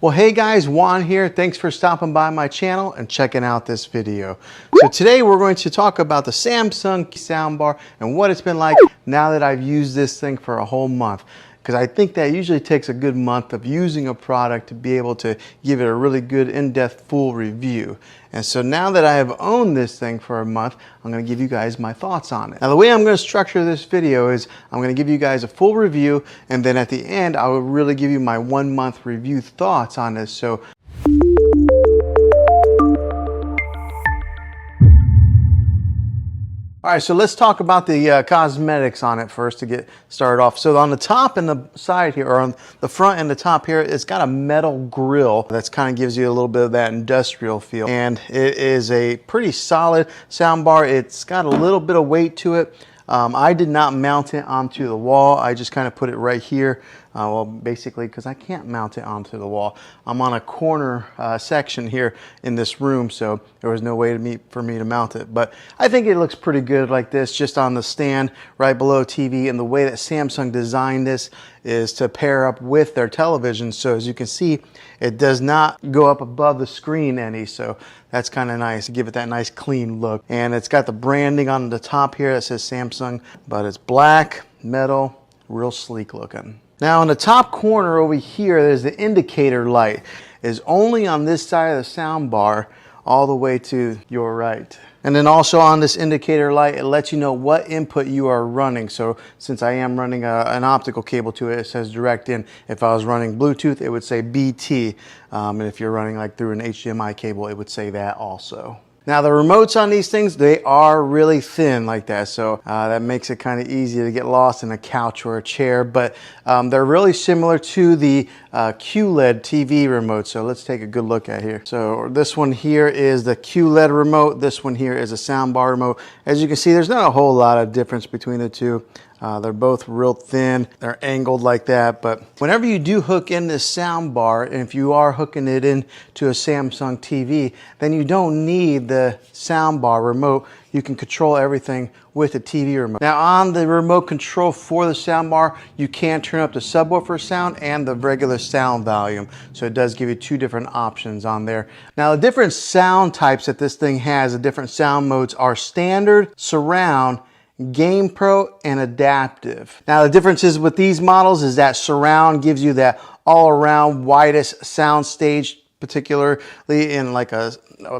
Well, hey guys, Juan here. Thanks for stopping by my channel and checking out this video. So today we're going to talk about the Samsung soundbar and what it's been like now that I've used this thing for a whole month. Because I think that usually takes a good month of using a product to be able to give it a really good in-depth full review. And so now that I have owned this thing for a month, I'm going to give you guys my thoughts on it. Now the way I'm going to structure this video is I'm going to give you guys a full review, and then at the end I will really give you my 1 month review thoughts on this. So all right, so let's talk about the cosmetics on it first to get started off. So on the top and the side here, or on the front and the top here, it's got a metal grill that's kind of gives you a little bit of that industrial feel. And it is a pretty solid soundbar. It's got a little bit of weight to it. I did not mount it onto the wall. I just kind of put it right here. Well, basically, because I can't mount it onto the wall. I'm on a corner section here in this room, so there was no way for me to mount it. But I think it looks pretty good like this, just on the stand right below TV. And the way that Samsung designed this is to pair up with their television. So as you can see, it does not go up above the screen any. So that's kind of nice to give it that nice clean look. And it's got the branding on the top here that says Samsung, but it's black, metal, real sleek looking. Now in the top corner over here, there's the indicator light. It's only on this side of the soundbar all the way to your right. And then also on this indicator light, it lets you know what input you are running. So since I am running an optical cable to it, it says direct in. If I was running Bluetooth, it would say BT. And if you're running like through an HDMI cable, it would say that also. Now the remotes on these things, they are really thin like that, so that makes it kind of easy to get lost in a couch or a chair, but they're really similar to the QLED TV remote. So let's take a good look at here. So this one here is the QLED remote, this one here is a soundbar remote. As you can see, there's not a whole lot of difference between the two. They're both real thin, they're angled like that, but whenever you do hook in this sound bar, and if you are hooking it into a Samsung TV, then you don't need the sound bar remote. You can control everything with the TV remote. Now on the remote control for the sound bar, you can turn up the subwoofer sound and the regular sound volume. So it does give you two different options on there. Now the different sound types that this thing has, the different sound modes are standard, surround, Game Pro, and adaptive. Now the differences with these models is that surround gives you that all-around widest sound stage, particularly in like a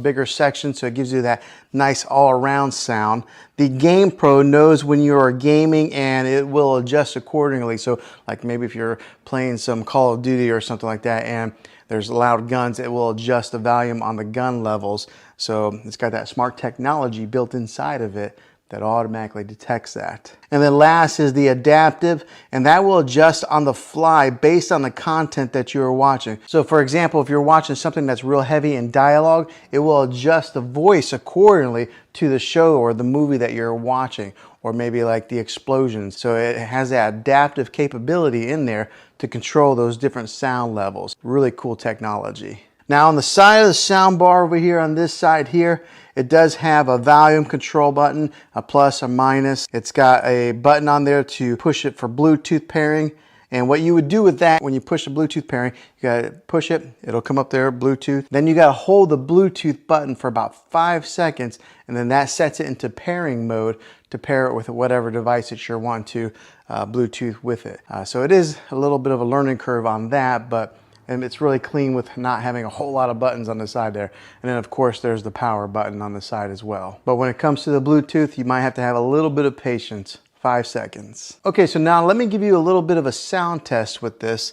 bigger section, so it gives you that nice all-around sound. The Game Pro knows when you are gaming and it will adjust accordingly. So like maybe if you're playing some Call of Duty or something like that and there's loud guns, it will adjust the volume on the gun levels. So it's got that smart technology built inside of it that automatically detects that. And then last is the adaptive, and that will adjust on the fly based on the content that you are watching. So for example, if you're watching something that's real heavy in dialogue, it will adjust the voice accordingly to the show or the movie that you're watching, or maybe like the explosions. So it has that adaptive capability in there to control those different sound levels. Really cool technology. Now on the side of the soundbar over here, on this side here, it does have a volume control button, a plus, a minus. It's got a button on there to push it for Bluetooth pairing. And what you would do with that, when you push the Bluetooth pairing, you gotta push it, it'll come up there, Bluetooth. Then you gotta hold the Bluetooth button for about 5 seconds, and then that sets it into pairing mode to pair it with whatever device that you're wanting to Bluetooth with it. So it is a little bit of a learning curve on that, but and it's really clean with not having a whole lot of buttons on the side there. And then of course there's the power button on the side as well. But when it comes to the Bluetooth, you might have to have a little bit of patience. 5 seconds. Okay, so now let me give you a little bit of a sound test with this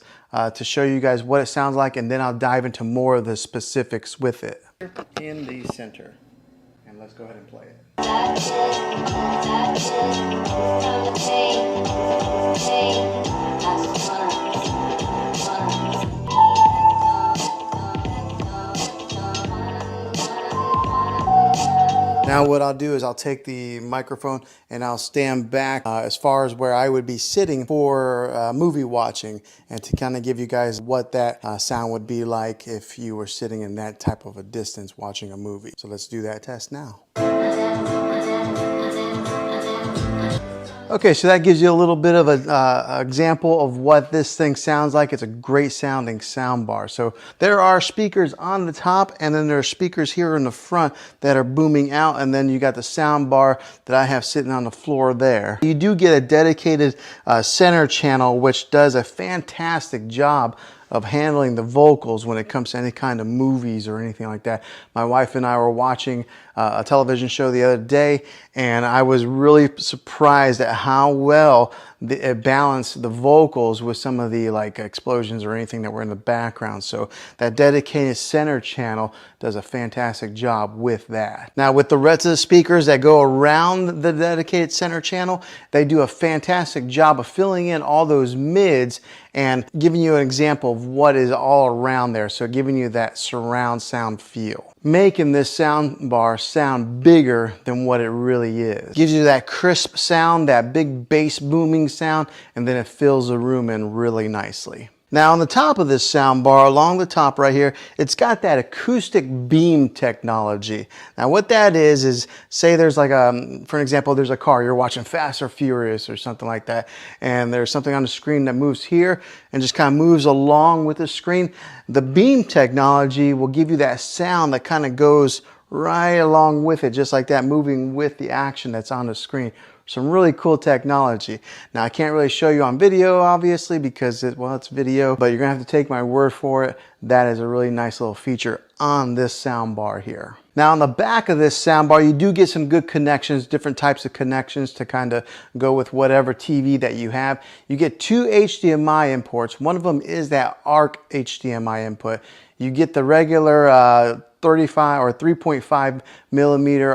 to show you guys what it sounds like, and then I'll dive into more of the specifics with it. In the center. And let's go ahead and play it. Now what I'll do is I'll take the microphone and I'll stand back as far as where I would be sitting for movie watching, and to kind of give you guys what that sound would be like if you were sitting in that type of a distance watching a movie. So let's do that test now. Okay, so that gives you a little bit of an example of what this thing sounds like. It's a great sounding sound bar. So there are speakers on the top, and then there are speakers here in the front that are booming out, and then you got the sound bar that I have sitting on the floor there. You do get a dedicated center channel, which does a fantastic job of handling the vocals when it comes to any kind of movies or anything like that. My wife and I were watching a television show the other day, and I was really surprised at how well it balanced the vocals with some of the like explosions or anything that were in the background. So that dedicated center channel does a fantastic job with that. Now with the rest of the speakers that go around the dedicated center channel, they do a fantastic job of filling in all those mids and giving you an example of what is all around there. So giving you that surround sound feel, making this sound bar sound bigger than what it really is. Gives you that crisp sound, that big bass booming sound, and then it fills the room in really nicely. Now on the top of this sound bar, along the top right here, it's got that acoustic beam technology. Now what that is say there's like for an example, there's a car, you're watching Fast or Furious or something like that, and there's something on the screen that moves here and just kind of moves along with the screen. The beam technology will give you that sound that kind of goes right along with it, just like that, moving with the action that's on the screen. Some really cool technology. Now I can't really show you on video obviously because it's video, but you're gonna have to take my word for it. That is a really nice little feature on this sound bar here. Now on the back of this sound bar, you do get some good connections, different types of connections to kind of go with whatever TV that you have. You get two HDMI imports. One of them is that ARC HDMI input. You get the regular 35 or 3.5 millimeter,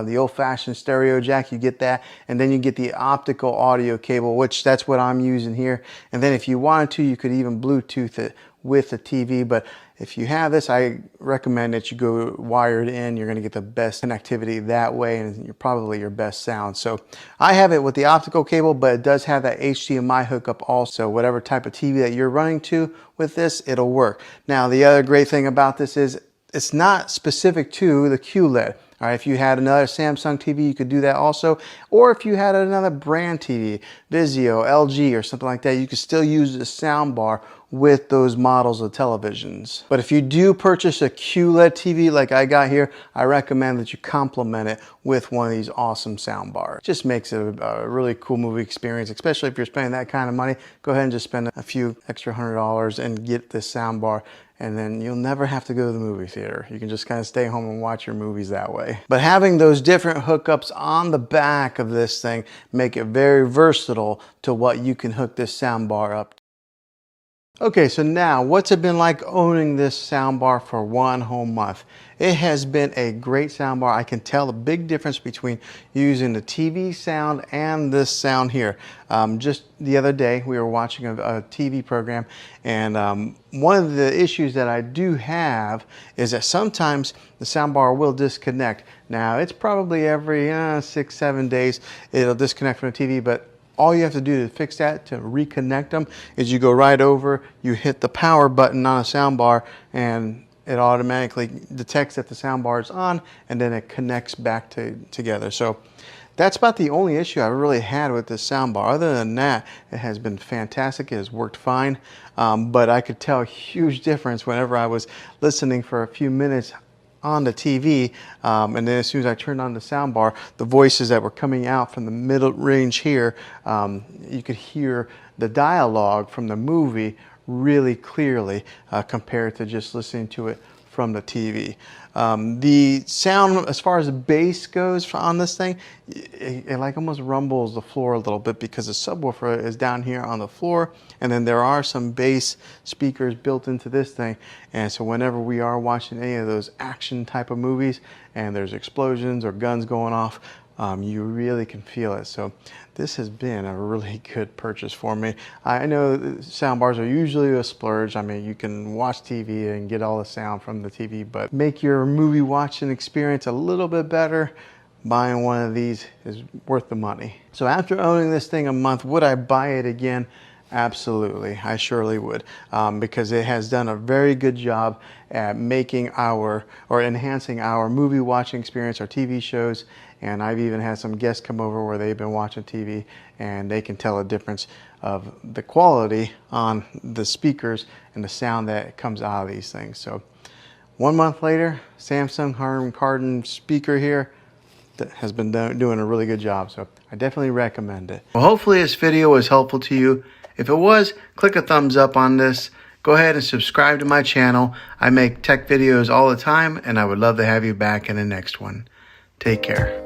the old-fashioned stereo jack, you get that, and then you get the optical audio cable, which that's what I'm using here. And then if you wanted to, you could even Bluetooth it with the TV, but if you have this, I recommend that you go wired in. You're going to get the best connectivity that way, and you're probably your best sound. So I have it with the optical cable, but it does have that HDMI hookup also. Whatever type of TV that you're running to with this, it'll work. Now the other great thing about this is it's not specific to the QLED. All right, if you had another Samsung TV, you could do that also. Or if you had another brand TV, Vizio, LG, or something like that, you could still use the soundbar with those models of televisions. But if you do purchase a QLED TV like I got here, I recommend that you complement it with one of these awesome soundbars. It just makes it a really cool movie experience, especially if you're spending that kind of money. Go ahead and just spend a few extra $100 and get this soundbar, and then you'll never have to go to the movie theater. You can just kind of stay home and watch your movies that way. But having those different hookups on the back of this thing make it very versatile to what you can hook this soundbar up to. Okay, so now what's it been like owning this soundbar for one whole month? It has been a great soundbar. I can tell the big difference between using the TV sound and this sound here. Just the other day, we were watching a TV program, and one of the issues that I do have is that sometimes the soundbar will disconnect. Now, it's probably every 6-7 days it'll disconnect from the TV, but all you have to do to fix that, to reconnect them, is you go right over, you hit the power button on a soundbar, and it automatically detects that the soundbar is on, and then it connects back together. So that's about the only issue I've really had with this soundbar. Other than that, it has been fantastic. It has worked fine, but I could tell a huge difference whenever I was listening for a few minutes on the TV, and then as soon as I turned on the soundbar, the voices that were coming out from the middle range here, you could hear the dialogue from the movie really clearly compared to just listening to it from the TV. The sound, as far as the bass goes on this thing, it like almost rumbles the floor a little bit because the subwoofer is down here on the floor, and then there are some bass speakers built into this thing. And so whenever we are watching any of those action type of movies and there's explosions or guns going off, you really can feel it. So this has been a really good purchase for me. I know soundbars are usually a splurge. I mean, you can watch TV and get all the sound from the TV, but make your movie watching experience a little bit better, buying one of these is worth the money. So after owning this thing a month, would I buy it again? Absolutely, I surely would, because it has done a very good job at making enhancing our movie watching experience, our TV shows, And I've even had some guests come over where they've been watching TV and they can tell a difference of the quality on the speakers and the sound that comes out of these things. So 1 month later, Samsung home garden speaker here that has been doing a really good job. So I definitely recommend it. Well, hopefully this video was helpful to you. If it was, click a thumbs up on this. Go ahead and subscribe to my channel. I make tech videos all the time, and I would love to have you back in the next one. Take care.